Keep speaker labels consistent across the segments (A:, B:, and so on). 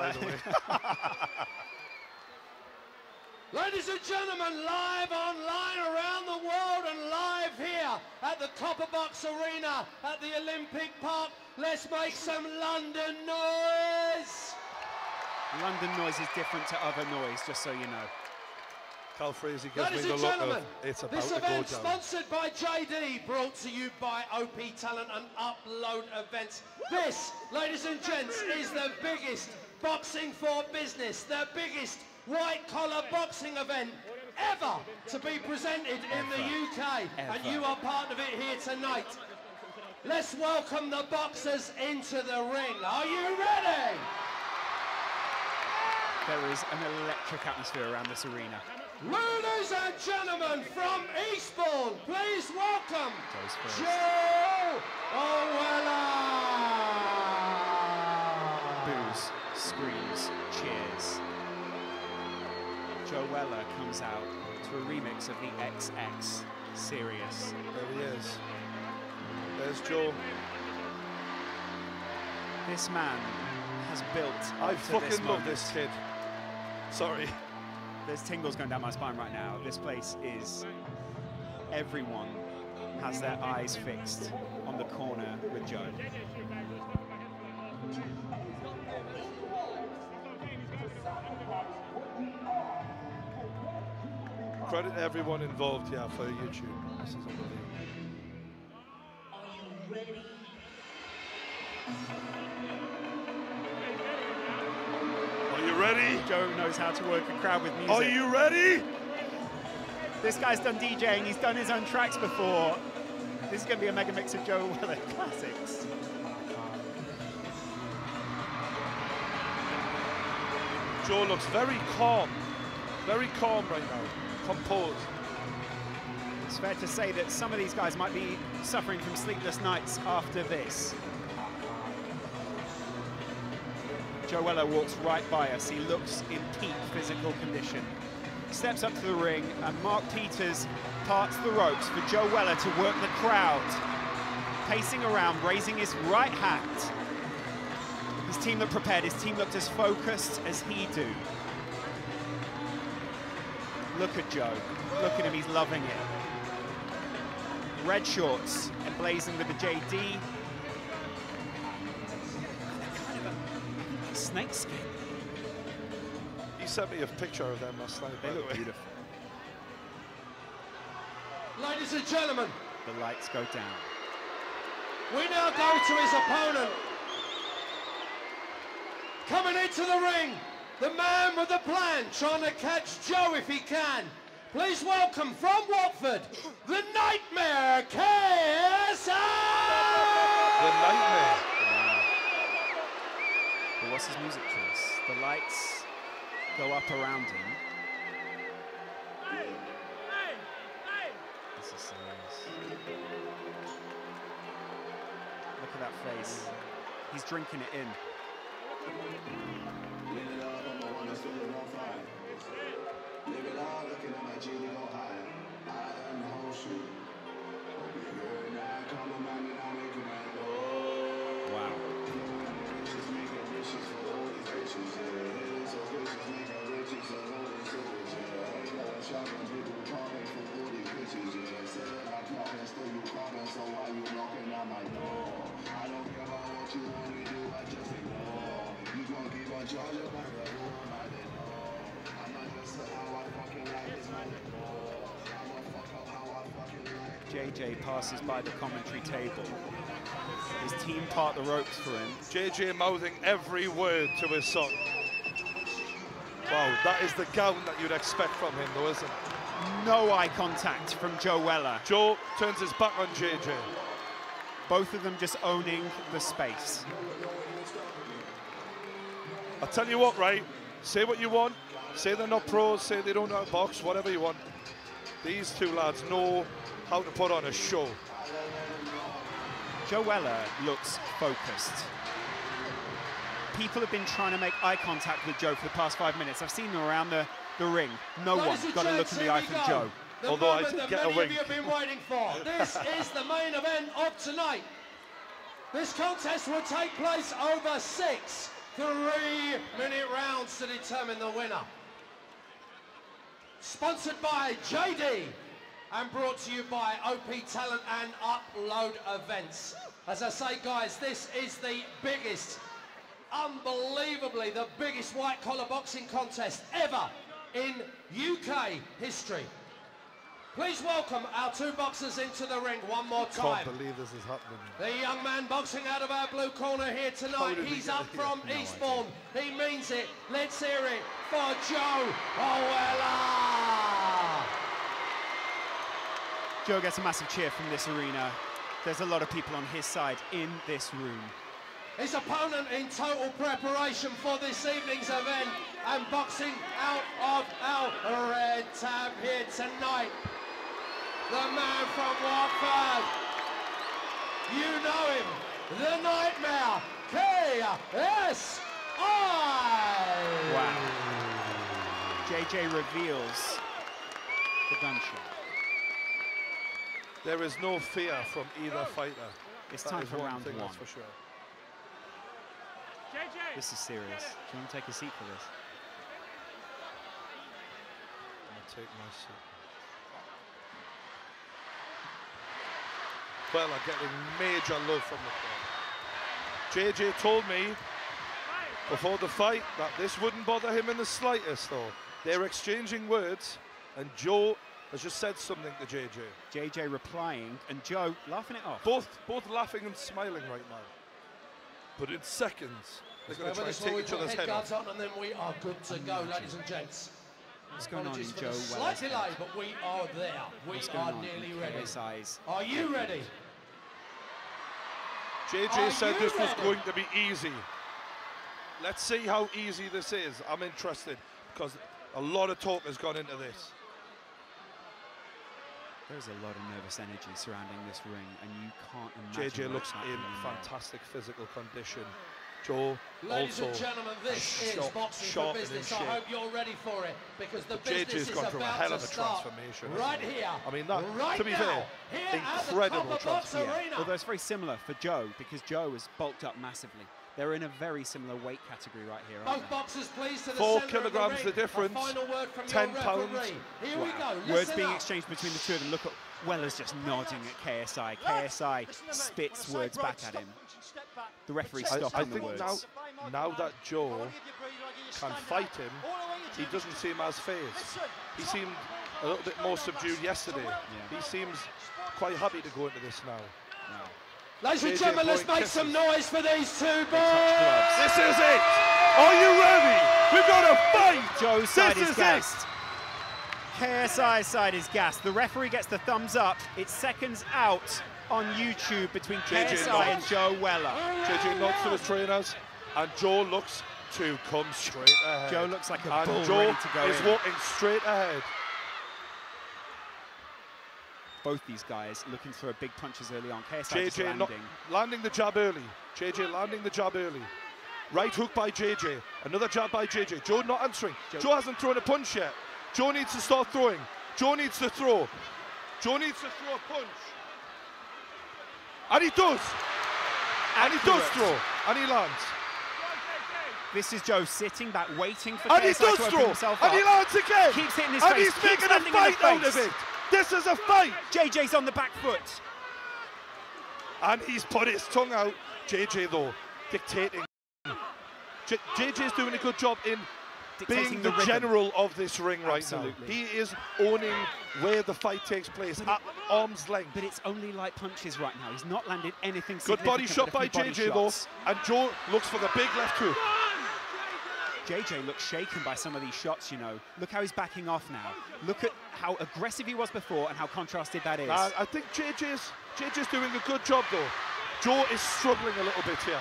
A: by the way.
B: Ladies and gentlemen, live online around the world and live here at the Copper Box Arena at the Olympic Park, let's make some London noise!
C: London noise is different to other noise, just so you know.
A: Cal Frazee gives
B: Ladies
A: me the
B: and
A: look
B: gentlemen,
A: of it's about
B: this
A: to go
B: event
A: down.
B: sponsored by JD, brought to you by OP Talent and Upload Events. This, ladies and gents, is the biggest boxing for business, the biggest white-collar boxing event ever to be presented in the UK, and you are part of it here tonight. Let's welcome the boxers into the ring. Are you ready?
C: There is an electric atmosphere around this arena.
B: Ladies and gentlemen, from Eastbourne, please welcome Joe Owella.
C: Boos, screams, cheers. Joe Weller comes out to a remix of the XX Serious.
A: There he is. There's Joe.
C: This man has built
A: I
C: up to
A: fucking
C: this
A: love
C: moment.
A: this kid. Sorry.
C: There's tingles going down my spine right now. This place is, everyone has their eyes fixed on the corner with Joe.
A: Credit to everyone involved here for YouTube. This is unbelievable. Are you ready?
C: Joe knows how to work a crowd with music.
A: Are you ready?
C: This guy's done DJing, he's done his own tracks before. This is going to be a mega mix of Joe Weller classics.
A: Joe looks very calm right now, composed.
C: It's fair to say that some of these guys might be suffering from sleepless nights after this. Joe Weller walks right by us. He looks in peak physical condition. Steps up to the ring, and Mark Peters parts the ropes for Joe Weller to work the crowd. Pacing around, raising his right hand. His team looked prepared. His team looked as focused as he do. Look at Joe. Look at him, he's loving it. Red shorts, emblazoned with the JD. Snake skin.
A: He sent me a picture of them last night.
C: They look beautiful.
B: Ladies and gentlemen,
C: The lights go down.
B: we now go to his opponent. Coming into the ring, the man with the plan, trying to catch Joe if he can. Please welcome from Watford, the Nightmare, KSI!
A: The Nightmare.
C: But what's his music choice? The lights go up around him. This is serious. Look at that face. He's drinking it in. Wow. JJ passes by the commentary table. His team part the ropes for him.
A: JJ mouthing every word to his son. Wow, that is the gown that you'd expect from him, though, isn't it?
C: No eye contact from Joe Weller.
A: Joe turns his back on JJ.
C: Both of them just owning the space.
A: I'll tell you what, right? Say what you want. Say they're not pros, say they don't know how to box, whatever you want. These two lads know how to put on a show.
C: Joe Weller looks focused. People have been trying to make eye contact with Joe for the past 5 minutes. I've seen them around the ring. No one got a look in the eye from Joe.
B: The
A: Although I
B: moment
A: did
B: that
A: get a
B: many
A: wink.
B: of you have been waiting for. This is the main event of tonight. This contest will take place over 6 3-minute to determine the winner. Sponsored by JD and brought to you by OP Talent and Upload Events. As I say, guys, this is the biggest, unbelievably the biggest white collar boxing contest ever in UK history. Please welcome our two boxers into the ring one more time.
A: Can't believe this is happening.
B: The young man boxing out of our blue corner here tonight, he's up from Eastbourne. He means it. Let's hear it for Joe Owella.
C: Joe gets a massive cheer from this arena. There's a lot of people on his side in this room.
B: His opponent in total preparation for this evening's event and boxing out of our red tab here tonight. The man from Watford, you know him, the Nightmare, KSI!
C: Wow. JJ reveals the gunshot.
A: There is no fear from either fighter.
C: It's
A: That
C: time
A: is
C: for round
A: thing,
C: one.
A: that's for sure.
C: This is serious. Do you want to take a seat for this?
A: I'll take my seat. Well, I'm getting major love from the crowd. JJ told me before the fight that this wouldn't bother him in the slightest, though. They're exchanging words, and Joe has just said something to JJ.
C: JJ replying, and Joe laughing it off.
A: Both laughing and smiling right now. But in seconds, they're going to try and take each other's head off.
B: On, and then we are good to go, ladies and gents.
C: What's going on in
B: Apologies for
C: Joe
B: the
C: Weller's
B: slight
C: head?
B: delay, but we are there. We
C: What's going
B: are
C: on
B: nearly
C: in
B: ready.
C: KSI's?
B: Are you ready?
A: JJ
B: Are
A: said
B: you
A: this was
B: ready?
A: going to be easy. Let's see how easy this is. I'm interested because a lot of talk has gone into this.
C: There's a lot of nervous energy surrounding this ring, and you can't imagine.
A: JJ looks
C: what's
A: in
C: happening there.
A: fantastic physical condition. Joe
B: Ladies
A: also
B: and gentlemen, this is boxing for
A: sharp and in
B: business. I
A: shape.
B: hope you're ready for it, because the
A: JJ's
B: business is
A: gone through a
B: about
A: hell
B: to
A: of a
B: start
A: transformation,
B: right
A: hasn't he?
B: here,
A: I mean, that,
B: right
A: to be
B: now,
A: fair,
B: here
A: incredible
B: at the Copper Box
A: transformation.
B: Arena.
C: Although it's very similar for Joe, because Joe has bulked up massively. They're in a very similar weight category right here, aren't
B: Both
C: they?
B: boxers, please, to the
A: 4
B: center of
A: kilograms
B: the
A: the
B: ring.
A: difference,
B: A final word from
A: 10
B: your
A: pounds.
B: referee. Here we
C: Wow.
B: go.
C: Words
B: Listen
C: being
B: up.
C: exchanged between the two of them. Look at Weller's just nodding at KSI. KSI spits words back at him. The referee
A: I
C: stopping the
A: think
C: words.
A: now that Joe can fight him, he doesn't seem as phased. He seemed a little bit more subdued yesterday.
C: Yeah.
A: He seems quite happy to go into this now.
C: No.
B: Ladies and
A: JJ
B: gentlemen, let's
A: blowing
B: make some
A: kisses.
B: noise for these two
C: touch
B: boys.
C: gloves.
A: This is it! Are you ready? We've got a fight!
C: Joe's side
A: This
C: is
A: is
C: gassed. KSI's side is gassed. The referee gets the thumbs up. It's seconds out on YouTube between
A: JJ
C: KSI and
A: nods.
C: Joe Weller.
A: JJ nods to his trainers, and Joe looks to come straight ahead.
C: Joe looks like a
A: and
C: bull
A: Joe
C: ready to go
A: is
C: in.
A: walking straight ahead.
C: Both these guys looking for big punches early on. KSI just
A: JJ not
C: landing.
A: landing the jab early. JJ landing the jab early. Right hook by JJ. Another jab by JJ. Joe not answering. Joe hasn't thrown a punch yet. Joe needs to start throwing. Joe needs to throw. Joe needs to throw a punch. And he does. And he does
C: Accurate.
A: throw. And he lands.
C: This is Joe sitting back, waiting for
A: And he
C: KSI
A: does
C: to open
A: throw.
C: himself
A: And
C: up.
A: he lands again.
C: Keeps hitting his
A: and
C: face.
A: he's
C: Keeps
A: making a
C: landing in the
A: fight out of
C: face.
A: it. This is a fight.
C: JJ's on the back foot.
A: And he's put his tongue out. JJ, though, dictating. JJ's doing a good job in
C: Dictating
A: being
C: the
A: the
C: rhythm.
A: general of this ring right
C: Absolutely.
A: now. He is owning where the fight takes place at arm's length.
C: But it's only light punches right now. He's not landed anything
A: Good
C: significant.
A: body shot
C: but
A: by
C: a few body
A: JJ,
C: shots.
A: though. And Joe looks for the big left hook.
C: JJ looks shaken by some of these shots, you know. Look how he's backing off now. Look at how aggressive he was before and how contrasted that is.
A: I think JJ's doing a good job, though. Joe is struggling a little bit here.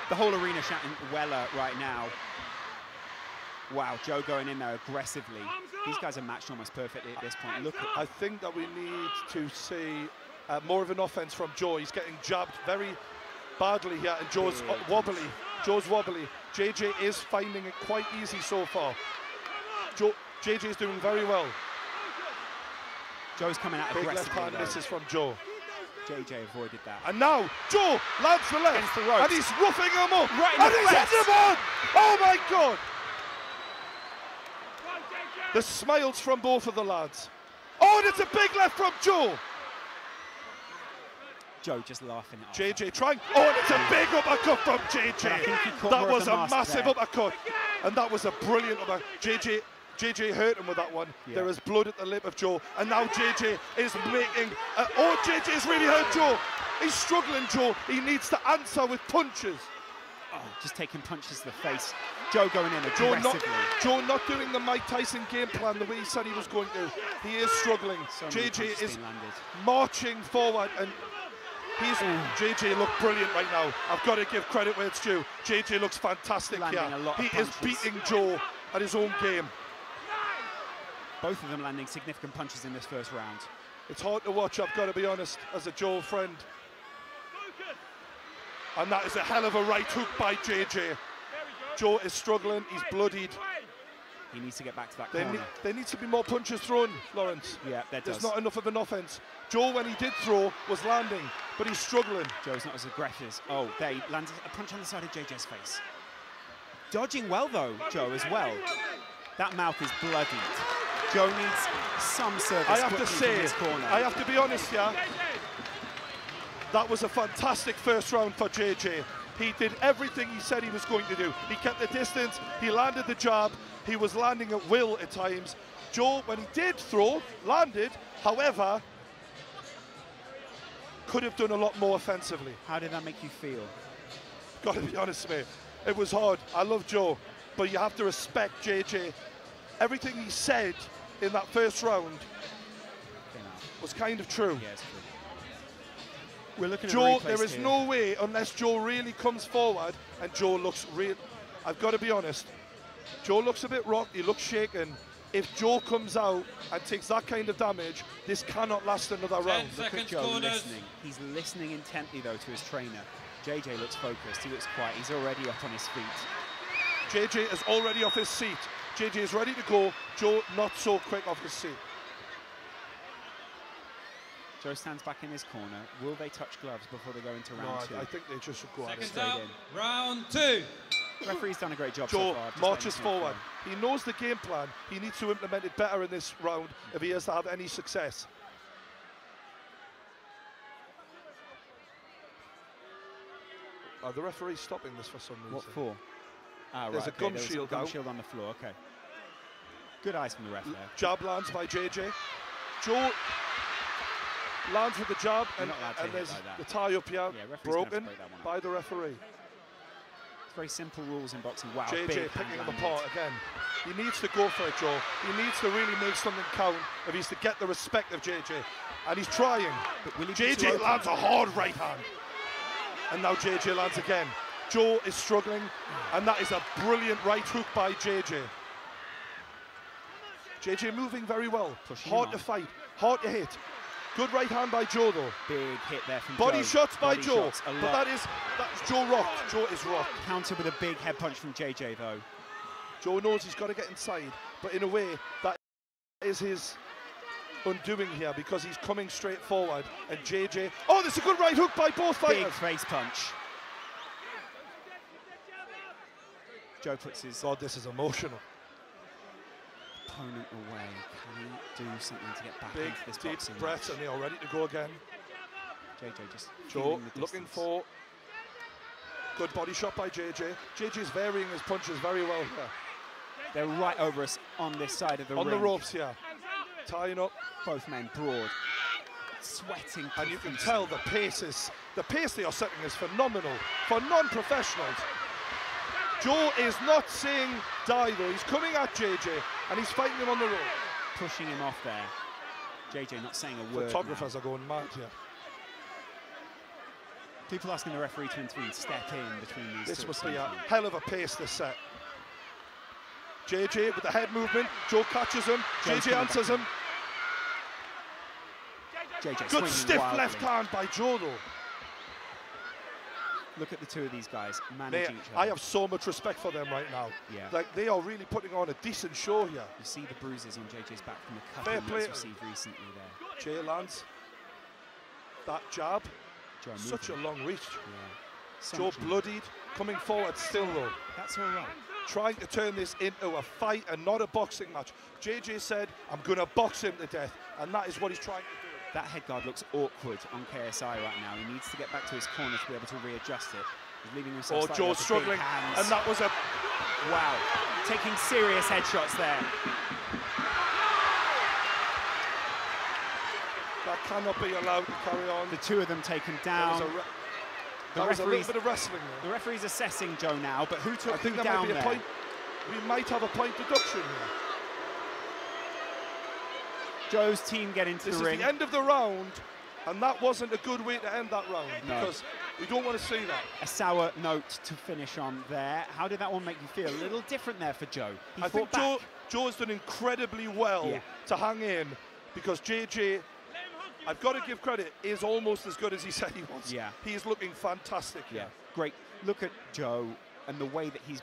C: The whole arena shouting Weller right now. Wow, Joe going in there aggressively. These guys are matched almost perfectly at this point. Look at
A: I think that we need to see more of an offense from Joe. He's getting jabbed very badly here, and Joe's
C: Big
A: wobbly. Joe's wobbly. JJ is finding it quite easy so far. JJ is doing very well.
C: Joe's coming out
A: Big left
C: aggressively.
A: hand
C: though.
A: misses from Joe.
C: JJ avoided that.
A: And now Joe lands the left,
C: Against the ropes.
A: and he's roughing him up,
C: Right in
A: and
C: the
A: he's
C: face.
A: hit him on. Oh my God! The smiles from both of the lads. Oh, and it's a big left from Joe.
C: Joe just laughing at
A: JJ trying. Oh, and it's a big uppercut from JJ. That was a massive uppercut. And that was a brilliant uppercut. JJ hurt him with that one. Yeah. There is blood at the lip of Joe. And now JJ is making... oh, JJ has really hurt Joe. He's struggling, Joe. He needs to answer with punches.
C: Oh, just taking punches to the face. Joe going in aggressively.
A: Joe not doing the Mike Tyson game plan the way he said he was going to. He is struggling.
C: So
A: JJ is marching forward, and JJ looked brilliant right now. I've got to give credit where it's due. JJ looks fantastic here. He is beating Joe at his own game.
C: Both of them landing significant punches in this first round.
A: It's hard to watch, I've got to be honest, as a Joe friend. And that is a hell of a right hook by JJ. Joe is struggling, he's bloodied.
C: He needs to get back to that corner.
A: There needs to be more punches thrown, Lawrence.
C: Yeah,
A: there's not enough of an offense. Joe, when he did throw, was landing, but he's struggling.
C: Joe's not as aggressive. Oh, there he lands a punch on the side of JJ's face. Dodging well, though, Joe, as well. That mouth is bloodied. Joe needs some service.
A: I have to say, I have to be honest here. That was a fantastic first round for JJ. He did everything he said he was going to do. He kept the distance, he landed the jab, he was landing at will at times. Joe, when he did throw, landed, however, could have done a lot more offensively.
C: How did that make you feel?
A: Got to be honest, mate. It was hard. I love Joe, but you have to respect JJ. Everything he said in that first round was kind of true.
C: Yeah, it's true. We're looking
A: Joe,
C: at
A: there is
C: here.
A: no way, unless Joe really comes forward, and Joe looks real. I've got to be honest. Joe looks a bit rocked, he looks shaken. If Joe comes out and takes that kind of damage, this cannot last another round.
C: Look at Joe listening. He's listening intently, though, to his trainer. JJ looks focused, he looks quiet, he's already up on his feet.
A: JJ is already off his seat. JJ is ready to go. Joe not so quick off his seat.
C: Joe stands back in his corner. Will they touch gloves before they go into round two?
A: I think they just should go out
D: Seconds out, round two.
C: Referee's done a great job
A: Joe
C: so far.
A: marches forward. He knows the game plan. He needs to implement it better in this round if he has to have any success. Are the referees stopping this for some reason?
C: What for? Ah,
A: There's
C: right,
A: a gum shield
C: gum
A: out.
C: shield on the floor, okay. Good eyes from the ref there.
A: Jab lands by JJ. Joe lands with the jab, and there's
C: like
A: the tie up here, broken by the referee.
C: It's very simple rules in boxing. Wow,
A: JJ
C: big
A: picking
C: hand
A: him apart again. He needs to go for it, Joe. He needs to really make something count if he's to get the respect of JJ. And he's trying.
C: But will he
A: JJ lands a hard right hand. And now JJ lands again. Joe is struggling, and that is a brilliant right hook by JJ. JJ moving very well. Hard to fight, hard to hit. Good right hand by Joe, though.
C: Big hit there from
A: Body
C: Joe.
A: shots by Joe.
C: Shots,
A: but that's Joe rocked. Joe is rocked.
C: Counter with a big head punch from JJ, though.
A: Joe knows he's got to get inside, but in a way, that is his undoing here because he's coming straight forward. And JJ, oh, there's a good right hook by both fighters.
C: Big face punch. Joe puts his...
A: God, this is emotional.
C: Opponent away. Can he do something to get back
A: Big,
C: into this
A: deep
C: boxing
A: breaths,
C: match?
A: and they are ready to go again.
C: JJ just
A: Joe looking for good body shot by JJ. JJ's varying his punches very well here.
C: They're right over us on this side of the ring.
A: On the ropes here. Tying up.
C: Both men broad. Sweating.
A: And you can tell the pace they are setting is phenomenal for non-professionals. Joe is not saying die though, he's coming at JJ and he's fighting him on the rope.
C: Pushing him off there. JJ not saying a word.
A: Photographers are going mad here.
C: People asking the referee to intervene, step in between these two.
A: This must be a hell of a pace this set. JJ with the head movement, Joe catches him, JJ answers him.
C: JJ
A: good stiff
C: wildly.
A: left hand by Joe though.
C: Look at the two of these guys managing each other.
A: I have so much respect for them right now.
C: Yeah.
A: Like they are really putting on a decent show here.
C: You see the bruises on JJ's back from the cuffing he's received recently there.
A: Jay lands that jab.
C: Joe
A: such a long reach.
C: Yeah.
A: Joe bloodied, coming forward still though.
C: That's all right.
A: trying to turn this into a fight and not a boxing match. JJ said, I'm going to box him to death, and that is what he's trying to do.
C: That head guard looks awkward on KSI right now. He needs to get back to his corner to be able to readjust it. He's leaving himself slightly
A: Joe's
C: up with
A: struggling,
C: big hands.
A: and that was a...
C: Wow, taking serious headshots there.
A: That cannot be allowed to carry on.
C: The two of them taken down.
A: That was a little bit of wrestling there.
C: The referee's assessing Joe now, but who took
A: I think
C: who
A: that
C: down
A: might be
C: there?
A: a point. We might have a point deduction here.
C: Joe's team get into the ring.
A: This is the end of the round, and that wasn't a good way to end that round, because we don't want to see that.
C: A sour note to finish on there. How did that one make you feel? A little different there for Joe.
A: I think Joe's done incredibly well to hang in, because JJ, I've got to give credit, is almost as good as he said he was.
C: Yeah.
A: He is looking fantastic.
C: Yeah, great. Look at Joe and the way that he's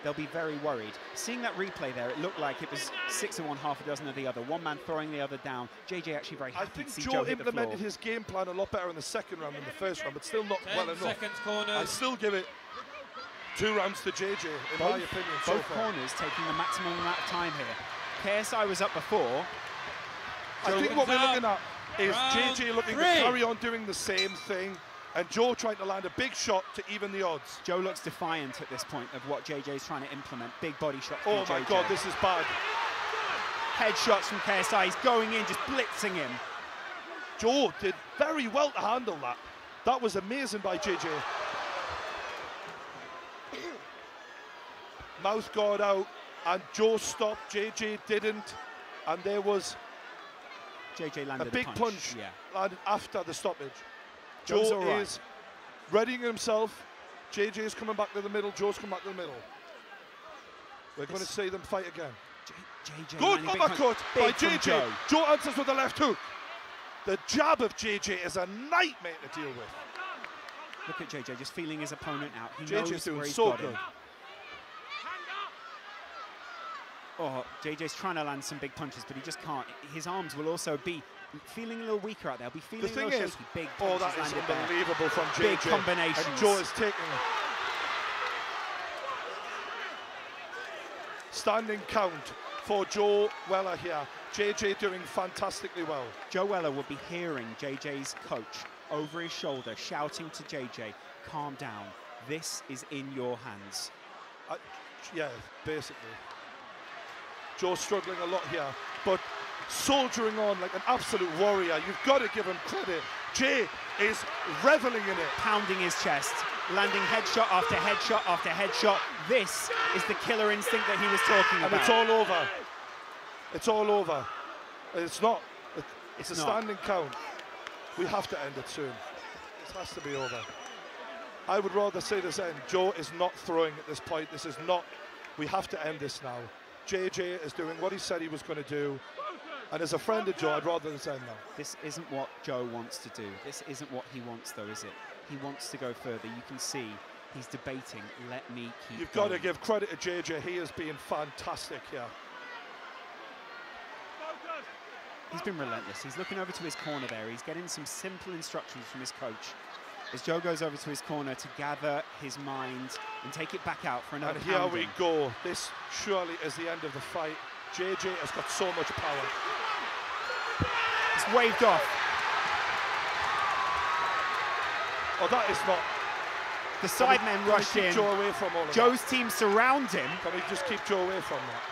C: they'll be very worried. Seeing that replay there, it looked like it was 6 of one, half a dozen of the other. One man throwing the other down. JJ actually very happy to see Joe hit the floor.
A: implemented his game plan a lot better in the second round than the first round, but still not well enough.
D: 10 seconds corners.
A: I still give it 2 rounds to JJ, in my opinion.
C: Both corners taking the maximum amount of time here. KSI was up before.
A: I think what we're looking at is JJ looking to carry on doing the same thing, and Joe trying to land a big shot to even the odds.
C: Joe looks defiant at this point of what JJ's trying to implement. Big body shot from
A: Oh my God, this is bad.
C: Headshots from KSI, he's going in, just blitzing him.
A: Joe did very well to handle that. That was amazing by JJ. Mouth guard out, and Joe stopped, JJ didn't, and there was
C: JJ landed
A: a big punch landed after the stoppage. Joe is readying himself. JJ is coming back to the middle. Joe's coming back to the middle. We're going to see them fight again.
C: JJ
A: good uppercut by JJ. Joe answers with a left hook. The jab of JJ is a nightmare to deal with.
C: Look at JJ just feeling his opponent out. He
A: JJ's
C: knows
A: doing
C: where he's
A: so
C: got
A: good.
C: him. Oh, JJ's trying to land some big punches, but he just can't. His arms will also be feeling a little weaker out there. Be feeling
A: The thing
C: a little
A: is,
C: shaky. Big punches
A: that is
C: landed
A: unbelievable from JJ.
C: Big combinations.
A: And Joe is taking standing count for Joe Weller here. JJ doing fantastically well.
C: Joe Weller will be hearing JJ's coach over his shoulder shouting to JJ, calm down. This is in your hands.
A: Yeah, basically. Joe's struggling a lot here, but soldiering on like an absolute warrior. You've got to give him credit. Jay is reveling in it.
C: Pounding his chest, landing headshot after headshot after headshot. This is the killer instinct that he was talking about.
A: And it's all over. It's all over. It's not. It's a standing count. We have to end it soon. This has to be over. I would rather see this end. Joe is not throwing at this point. This is not. We have to end this now. JJ is doing what he said he was going to do. And as a friend of Joe, I'd rather this end now.
C: This isn't what Joe wants to do. This isn't what he wants, though, is it? He wants to go further. You can see he's debating, let me keep
A: You've
C: going.
A: got to give credit to JJ. He has been fantastic here.
C: He's been relentless. He's looking over to his corner there. He's getting some simple instructions from his coach. As Joe goes over to his corner to gather his mind and take it back out for another
A: And here
C: pounding.
A: we go. This surely is the end of the fight. JJ has got so much power.
C: It's waved off.
A: Oh, that is not.
C: The sidemen rushed in.
A: Joe away from all of
C: Joe's
A: that?
C: team surround him.
A: Can we just keep Joe away from that?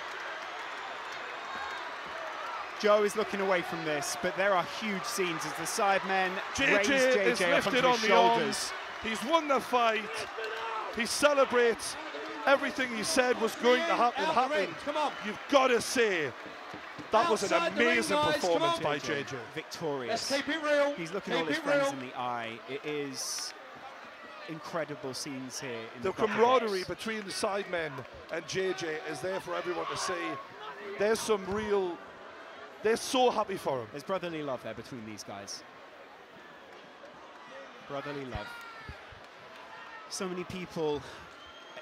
C: Joe is looking away from this, but there are huge scenes as the sidemen raise
A: JJ is
C: JJ up
A: lifted
C: onto
A: on
C: his
A: the
C: shoulders.
A: arms. He's won the fight. He celebrates everything he said was going to happen.
B: Come on.
A: You've got to say that was an
B: Outside the ring,
A: amazing
B: guys. Come
A: performance
B: on.
A: by JJ.
C: Victorious.
B: Let's keep it real.
C: He's looking
B: keep
C: all his
B: it
C: friends
B: real.
C: in the eye. It is incredible scenes here. In
A: The
C: Copper
A: camaraderie
C: Box.
A: between the sidemen and JJ is there for everyone to see. There's some real. They're so happy for him.
C: There's brotherly love there between these guys. Brotherly love. So many people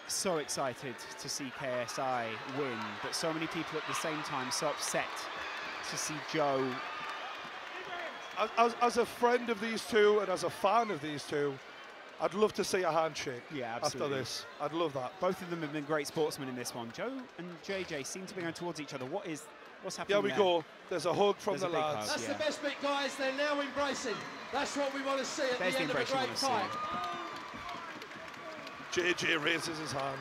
C: so excited to see KSI win, but so many people at the same time so upset to see Joe.
A: As a friend of these two and as a fan of these two, I'd love to see a handshake after this. I'd love that.
C: Both of them have been great sportsmen in this one. Joe and JJ seem to be going towards each other. What's happening?
A: There we go. There's a hug from
C: There's
A: the
C: a big
A: lads.
C: hug.
B: That's the best bit, guys. They're now embracing. That's what we want to see at
C: There's
B: the end of a great fight.
A: JJ raises his hand.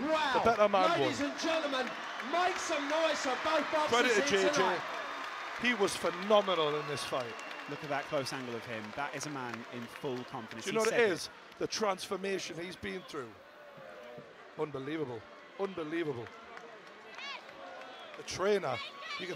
B: Wow.
A: The better man
B: Ladies
A: won.
B: and gentlemen, make some noise for both boxers
A: Credit to
B: here
A: JJ.
B: tonight.
A: He was phenomenal in this fight.
C: Look at that close angle of him. That is a man in full confidence.
A: Do you know what it is? The transformation he's been through. Unbelievable. Unbelievable. The trainer, you can